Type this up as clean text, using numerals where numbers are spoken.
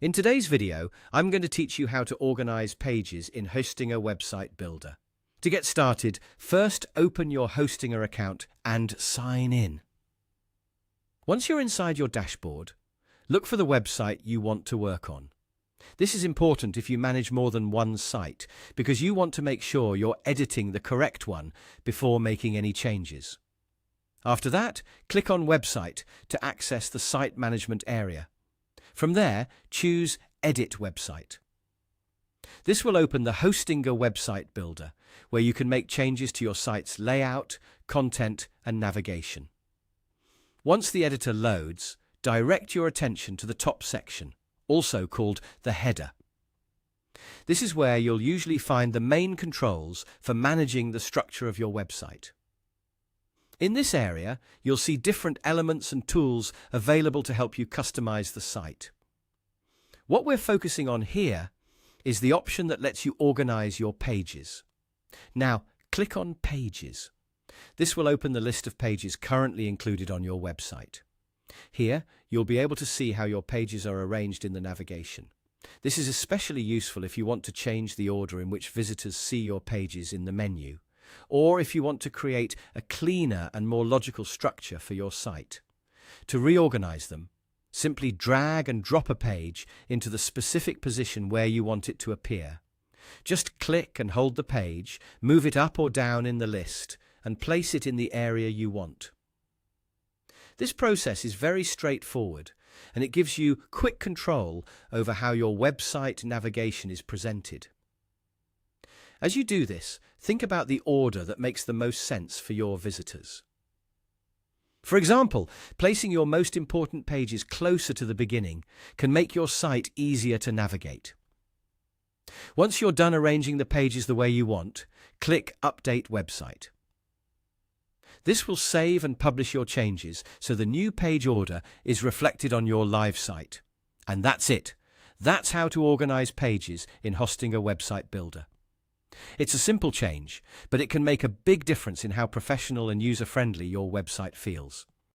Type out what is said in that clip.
In today's video, I'm going to teach you how to organize pages in Hostinger Website Builder. To get started, first open your Hostinger account and sign in. Once you're inside your dashboard, look for the website you want to work on. This is important if you manage more than one site, because you want to make sure you're editing the correct one before making any changes. After that, click on Website to access the site management area. From there, choose Edit Website. This will open the Hostinger Website Builder, where you can make changes to your site's layout, content, and navigation. Once the editor loads, direct your attention to the top section, also called the header. This is where you'll usually find the main controls for managing the structure of your website. In this area, you'll see different elements and tools available to help you customize the site. What we're focusing on here is the option that lets you organize your pages. Now, click on Pages. This will open the list of pages currently included on your website. Here, you'll be able to see how your pages are arranged in the navigation. This is especially useful if you want to change the order in which visitors see your pages in the menu, or if you want to create a cleaner and more logical structure for your site. To reorganize them, simply drag and drop a page into the specific position where you want it to appear. Just click and hold the page, move it up or down in the list, and place it in the area you want. This process is very straightforward, and it gives you quick control over how your website navigation is presented. As you do this, think about the order that makes the most sense for your visitors. For example, placing your most important pages closer to the beginning can make your site easier to navigate. Once you're done arranging the pages the way you want, click Update Website. This will save and publish your changes so the new page order is reflected on your live site. And that's it. That's how to organize pages in Hostinger Website Builder. It's a simple change, but it can make a big difference in how professional and user-friendly your website feels.